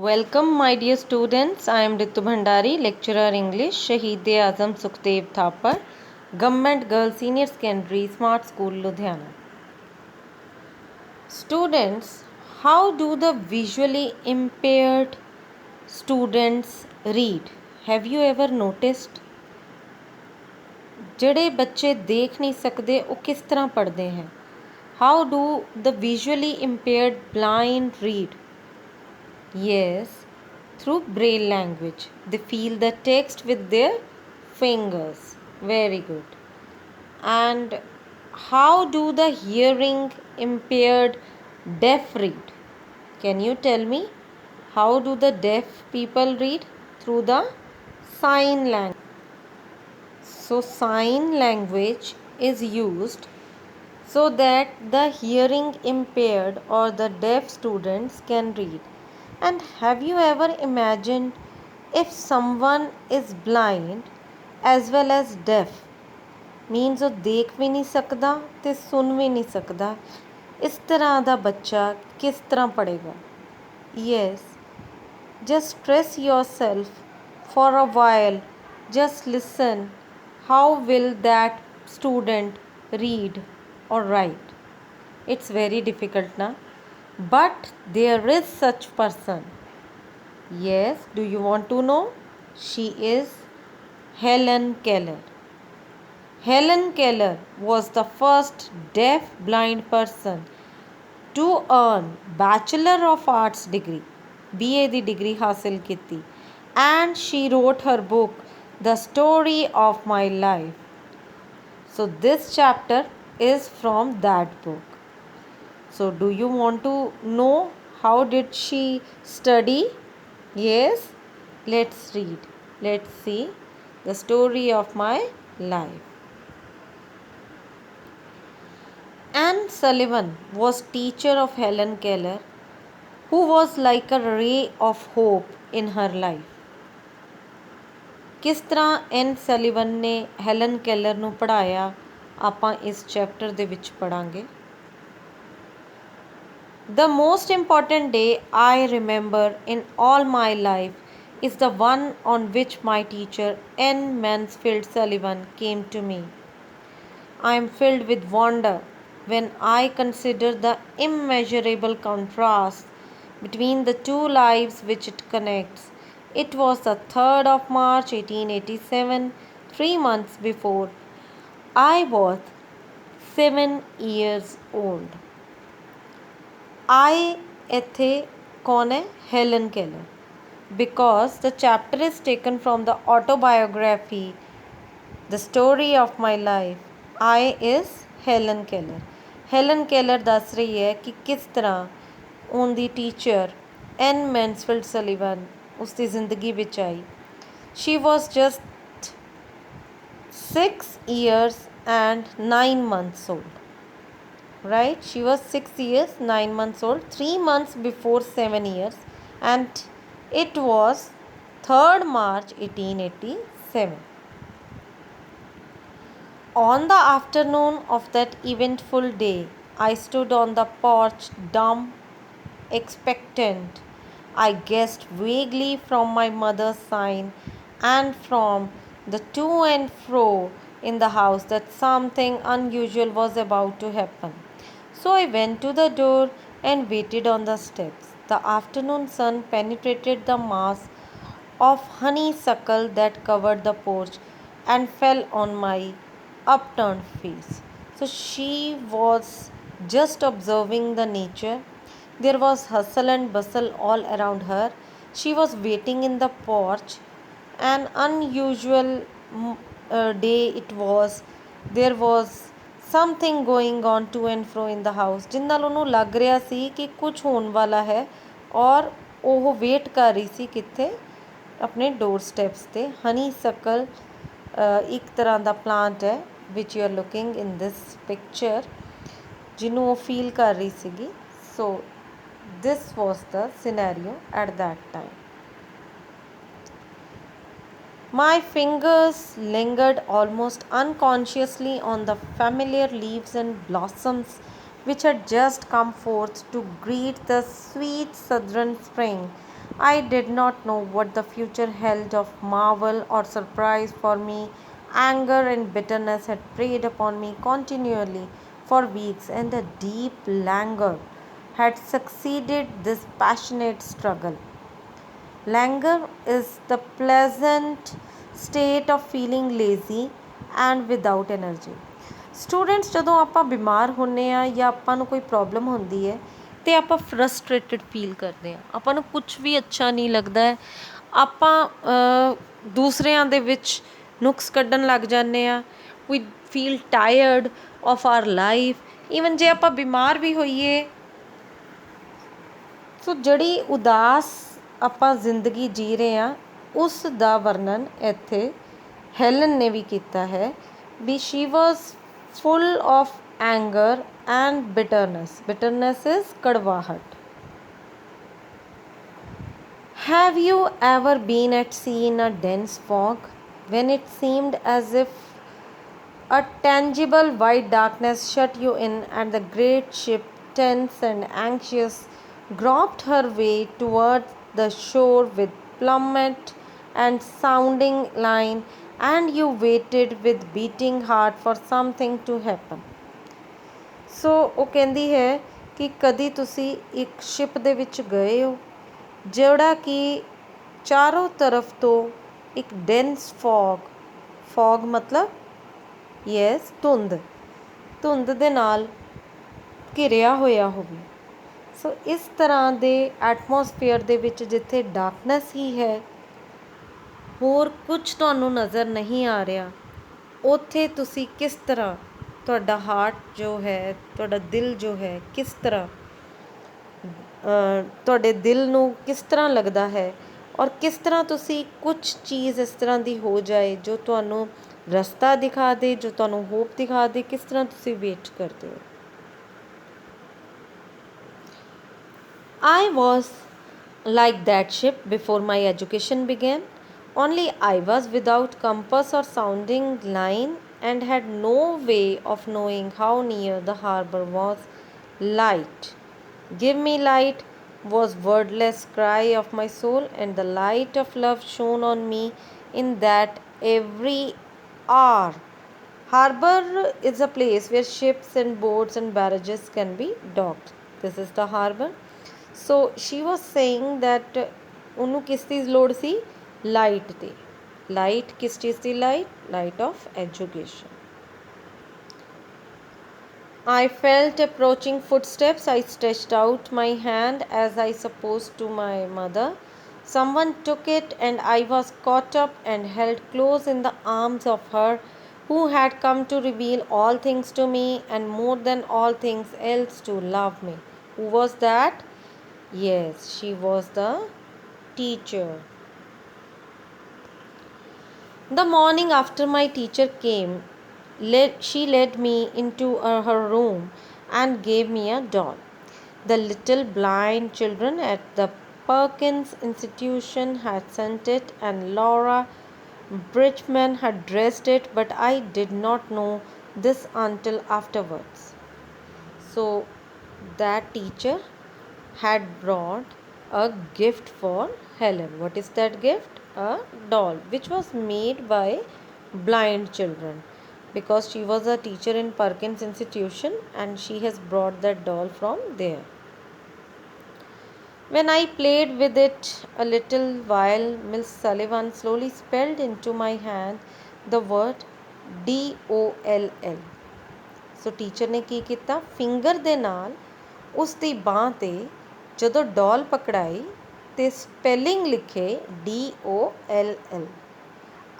Welcome, my dear students. I am Ritu Bhandari, lecturer English, Shaheed-e-Azam Sukhdev Thapar, Government Girls Senior Secondary Smart School, Ludhiana. Students, how do the visually impaired students read? Have you ever noticed? ਜਿਹੜੇ ਬੱਚੇ ਦੇਖ ਨਹੀਂ ਸਕਦੇ ਉਹ ਕਿਸ ਤਰ੍ਹਾਂ ਪੜ੍ਹਦੇ हैं? How do the visually impaired blind read? Yes, through braille language. They feel the text with their fingers. Very good. And how do the hearing impaired deaf read? Can you tell me? How do the deaf people read? Through the sign language. So, sign language is used so that the hearing impaired or the deaf students can read. And have you ever imagined if someone is blind as well as deaf? Means ਉਹ ਦੇਖ ਵੀ ਨਹੀਂ ਸਕਦਾ ਤੇ ਸੁਣ ਵੀ ਨਹੀਂ ਸਕਦਾ, ਇਸ ਤਰ੍ਹਾਂ ਦਾ ਬੱਚਾ ਕਿਸ ਤਰ੍ਹਾਂ ਪੜ੍ਹੇਗਾ? Yes, just stress yourself for a while. Just listen. How will that student read or write? It's very difficult now. But there is such person. Yes, do you want to know? She is Helen Keller. Helen Keller was the first deaf blind person to earn Bachelor of Arts degree, BA the degree ਹਾਸਿਲ ਕੀਤੀ, and she wrote her book The Story of My Life. So this chapter is from that book. So do you want to know how did she study? Yes, let's read. Let's see the story of my life. Anne Sullivan was teacher of Helen Keller, who was like a ray of hope in her life. ਕਿਸ ਤਰ੍ਹਾਂ ਐਨ ਸਲੀਵਨ ਨੇ Helen Keller ਨੂੰ ਪੜ੍ਹਾਇਆ ਆਪਾਂ ਇਸ chapter ਦੇ ਵਿੱਚ ਪੜਾਂਗੇ. The most important day I remember in all my life is the one on which my teacher N. Mansfield Sullivan came to me. I am filled with wonder when I consider the immeasurable contrast between the two lives which it connects. It was the 3rd of March 1887, 3 months before I was 7 years old. I ਇੱਥੇ ਕੌਣ ਹੈ? Helen Keller. Because the chapter is taken from the autobiography, The Story of My Life. I is Helen Keller. Helen Keller ਦੱਸ ਰਹੀ ਹੈ ਕਿ ਕਿਸ ਤਰ੍ਹਾਂ ਉਹਦੀ ਟੀਚਰ ਐਨ ਮੈਨਸਫੀਲਡ ਸਲੀਵਨ ਉਸਦੀ ਜ਼ਿੰਦਗੀ ਵਿੱਚ ਆਈ. She was just 6 years and 9 months old. Right? She was 6 years, 9 months old, 3 months before 7 years, and it was 3rd March 1887. On the afternoon of that eventful day, I stood on the porch, dumb, expectant. I guessed vaguely from my mother's sign and from the to and fro in the house that something unusual was about to happen. So I went to the door and waited on the steps. The afternoon sun penetrated the mass of honeysuckle that covered the porch and fell on my upturned face. So she was just observing the nature. There was hustle and bustle all around her. She was waiting in the porch. An unusual day it was. There was something going on to and fro in the house, ਜਿਸ ਨਾਲ ਉਹਨੂੰ ਲੱਗ ਰਿਹਾ ਸੀ ਕਿ ਕੁਝ ਹੋਣ ਵਾਲਾ ਹੈ ਔਰ ਉਹ ਵੇਟ ਕਰ ਰਹੀ ਸੀ ਕਿੱਥੇ? ਆਪਣੇ ਡੋਰ ਸਟੈਪਸ 'ਤੇ. ਹਨੀ ਸਕਲ ਇੱਕ ਤਰ੍ਹਾਂ ਦਾ ਪਲਾਂਟ ਹੈ which you are looking in this picture, ਜਿਹਨੂੰ ਉਹ ਫੀਲ ਕਰ ਰਹੀ ਸੀਗੀ. So this was the scenario at that time. My fingers lingered almost unconsciously on the familiar leaves and blossoms which had just come forth to greet the sweet southern spring. I did not know what the future held of marvel or surprise for me. Anger and bitterness had preyed upon me continually for weeks, and a deep languor had succeeded this passionate struggle. Languor is the pleasant state of feeling lazy and without energy. Students ਜਦੋਂ ਆਪਾਂ ਬਿਮਾਰ ਹੁੰਦੇ ਆ ਜਾਂ ਆਪਾਂ ਨੂੰ ਕੋਈ problem ਹੁੰਦੀ ਹੈ ਅਤੇ ਆਪਾਂ ਫਰਸਟ੍ਰੇਟਡ ਫੀਲ ਕਰਦੇ ਹਾਂ, ਆਪਾਂ ਨੂੰ ਕੁਛ ਵੀ ਅੱਛਾ ਨਹੀਂ ਲੱਗਦਾ ਹੈ, ਆਪਾਂ ਦੂਸਰਿਆਂ ਦੇ ਵਿੱਚ ਨੁਕਸ ਕੱਢਣ ਲੱਗ ਜਾਂਦੇ ਆ। We feel tired of our life. Even ਜੇ ਆਪਾਂ ਬਿਮਾਰ ਵੀ ਹੋਈਏ, ਸੋ ਜਿਹੜੀ ਉਦਾਸ ਆਪਾਂ ਜ਼ਿੰਦਗੀ ਜੀ ਰਹੇ ਹਾਂ ਉਸ ਦਾ ਵਰਣਨ ਇੱਥੇ ਹੈਲਨ ਨੇ ਵੀ ਕੀਤਾ ਹੈ ਵੀ she was full of anger and bitterness. Bitterness is ਕੜਵਾਹਟ। Have you ever been at sea in a dense fog when it seemed as if a tangible white darkness shut you in, and the great ship, tense and anxious, groped her way towards the shore with plummet and sounding line, and you waited with beating heart for something to happen? ਸੋ ਉਹ ਕਹਿੰਦੀ ਹੈ ਕਿ ਕਦੀ ਤੁਸੀਂ ਇੱਕ ship ਦੇ ਵਿੱਚ ਗਏ ਹੋ ਜਿਹੜਾ ਕਿ ਚਾਰੋਂ ਤਰਫ ਤੋਂ ਇੱਕ ਡੈਂਸ ਫੌਗ ਮਤਲਬ ਯੈਸ ਧੁੰਦ ਦੇ ਨਾਲ ਘਿਰਿਆ ਹੋਇਆ ਹੋਵੇ। ਸੋ ਇਸ ਤਰ੍ਹਾਂ ਦੇ ਐਟਮੋਸਫੀਅਰ ਦੇ ਵਿੱਚ ਜਿੱਥੇ ਡਾਰਕਨੈਸ ਹੀ ਹੈ, ਹੋਰ ਕੁਝ ਤੁਹਾਨੂੰ ਨਜ਼ਰ ਨਹੀਂ ਆ ਰਿਹਾ, ਉੱਥੇ ਤੁਸੀਂ ਕਿਸ ਤਰ੍ਹਾਂ ਤੁਹਾਡਾ ਹਾਰਟ ਜੋ ਹੈ, ਤੁਹਾਡਾ ਦਿਲ ਜੋ ਹੈ, ਕਿਸ ਤਰ੍ਹਾਂ ਤੁਹਾਡੇ ਦਿਲ ਨੂੰ ਕਿਸ ਤਰ੍ਹਾਂ ਲੱਗਦਾ ਹੈ ਔਰ ਕਿਸ ਤਰ੍ਹਾਂ ਤੁਸੀਂ ਕੁਛ ਚੀਜ਼ ਇਸ ਤਰ੍ਹਾਂ ਦੀ ਹੋ ਜਾਏ ਜੋ ਤੁਹਾਨੂੰ ਰਸਤਾ ਦਿਖਾ ਦੇ, ਜੋ ਤੁਹਾਨੂੰ ਹੋਪ ਦਿਖਾ ਦੇ, ਕਿਸ ਤਰ੍ਹਾਂ ਤੁਸੀਂ ਵੇਟ ਕਰਦੇ ਹੋ। I was like that ship before my education began, only I was without compass or sounding line and had no way of knowing how near the harbor was. Light, give me light, was wordless cry of my soul, and the light of love shone on me in that every hour. Harbor is a place where ships and boats and barges can be docked. This is the harbor. So she was saying that ਉਹਨੂੰ ਕਿਸ ਚੀਜ਼ ਲੋੜ ਸੀ? Light ਦੀ। Light ਕਿਸ ਚੀਜ਼ ਦੀ light? Light off education. I felt approaching footsteps. I stretched out my hand as I supposed to my mother. Someone took it and I was caught up and held close in the arms of her who had come to reveal all things to me and more than all things else to love me. Who was that? Yes, she was the teacher. The morning after my teacher came, she led me into her room and gave me a doll. The little blind children at the Perkins Institution had sent it, and Laura Bridgman had dressed it, but I did not know this until afterwards. So, that teacher had brought a gift for Helen. What is that gift? A doll which was made by blind children, because she was a teacher in Perkins Institution and she has brought that doll from there. When I played with it a little while, Miss Sullivan slowly spelled into my hand the word DOLL. So teacher ਨੇ ਕੀ ਕੀਤਾ? Finger ਦੇ ਨਾਲ ਉਸ ਦੀ ਬਾਂਹ 'ਤੇ ਜਦੋਂ ਡੋਲ ਪਕੜਾਈ ਤੇ spelling ਲਿਖੇ DOLL.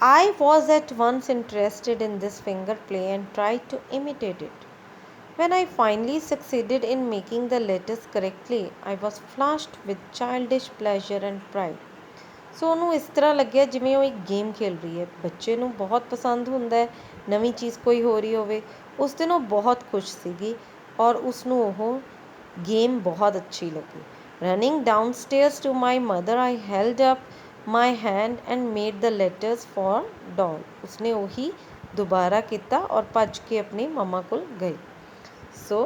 I was at once interested in this finger play and tried to imitate it. When I finally succeeded in making the letters correctly, I was flushed with childish pleasure and pride. ਸੋ ਉਹਨੂੰ ਇਸ ਤਰ੍ਹਾਂ ਲੱਗਿਆ ਜਿਵੇਂ ਉਹ ਇੱਕ game ਖੇਲ ਰਹੀ ਹੈ। ਬੱਚੇ ਨੂੰ ਬਹੁਤ ਪਸੰਦ ਹੁੰਦਾ ਹੈ ਨਵੀਂ ਚੀਜ਼ ਕੋਈ ਹੋ ਰਹੀ ਹੋਵੇ। ਉਸ ਦਿਨ ਉਹ ਬਹੁਤ ਖੁਸ਼ ਸੀਗੀ ਔਰ ਉਸਨੂੰ ਉਹ ਗੇਮ ਬਹੁਤ ਅੱਛੀ ਲੱਗੀ। Running downstairs to my mother, I held up my hand and made the letters for doll. ਉਸਨੇ ਉਹੀ ਦੁਬਾਰਾ ਕੀਤਾ ਔਰ ਭੱਜ ਕੇ ਆਪਣੀ ਮੰਮਾ ਕੋਲ ਗਈ। ਸੋ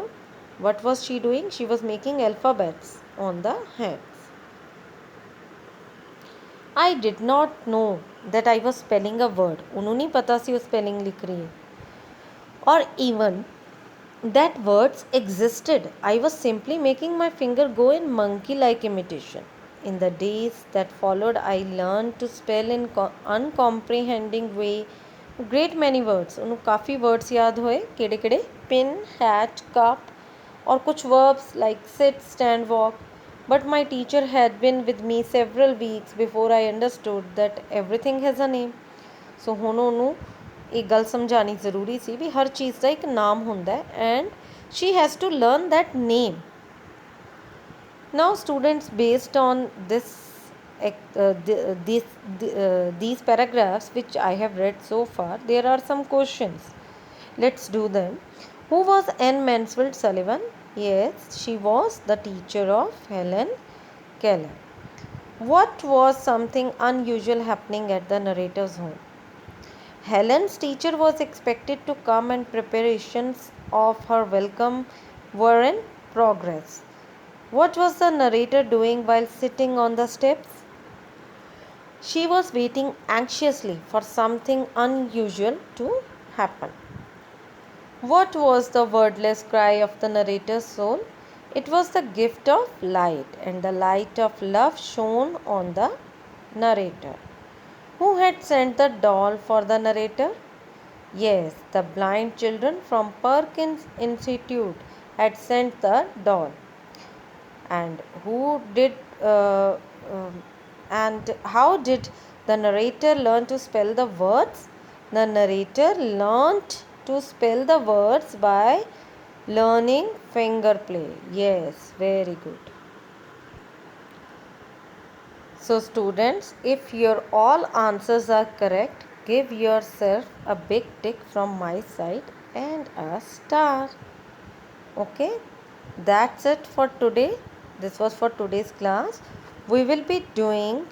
what was she doing? She was making alphabets on the hands. I did not know that I was spelling a word. ਉਹਨੂੰ ਨਹੀਂ ਪਤਾ ਸੀ ਉਹ spelling ਲਿਖ ਰਹੀ ਹੈ. Or even that words existed. I was simply making my finger go in monkey-like imitation. In the days that followed, I learned to spell in uncomprehending way great many words. ਉਹਨੂੰ ਕਾਫੀ words याद होए. ਕਿਹੜੇ ਕਿਹੜੇ? Pin, hat, cup, और कुछ verbs like sit, stand, walk. But my teacher had been with me several weeks before I understood that everything has a name. So ਹੁਣ ਉਹਨੂੰ ਇਹ ਗੱਲ ਸਮਝਾਉਣੀ ਜ਼ਰੂਰੀ ਸੀ ਵੀ ਹਰ ਚੀਜ਼ ਦਾ ਇੱਕ ਨਾਮ ਹੁੰਦਾ ਹੈ and she has to learn that name. Now students, based on these paragraphs which I have read so far, there are some questions. Let's do them. Who was Anne Mansfield Sullivan? Yes, she was the teacher of Helen Keller. What was something unusual happening at the narrator's home? Helen's teacher was expected to come and preparations of her welcome were in progress. What was the narrator doing while sitting on the steps? She was waiting anxiously for something unusual to happen. What was the wordless cry of the narrator's soul? It was the gift of light, and the light of love shone on the narrator. Who had sent the doll for the narrator? Yes, the blind children from Perkins Institute had sent the doll. And and how did the narrator learn to spell the words? The narrator learned to spell the words by learning finger play. Yes, very good. So students, if your all answers are correct, give yourself a big tick from my side and a star. Okay, that's it for today. This was for today's class. We will be doing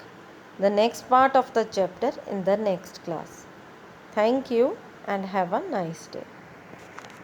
the next part of the chapter in the next class. Thank you and have a nice day.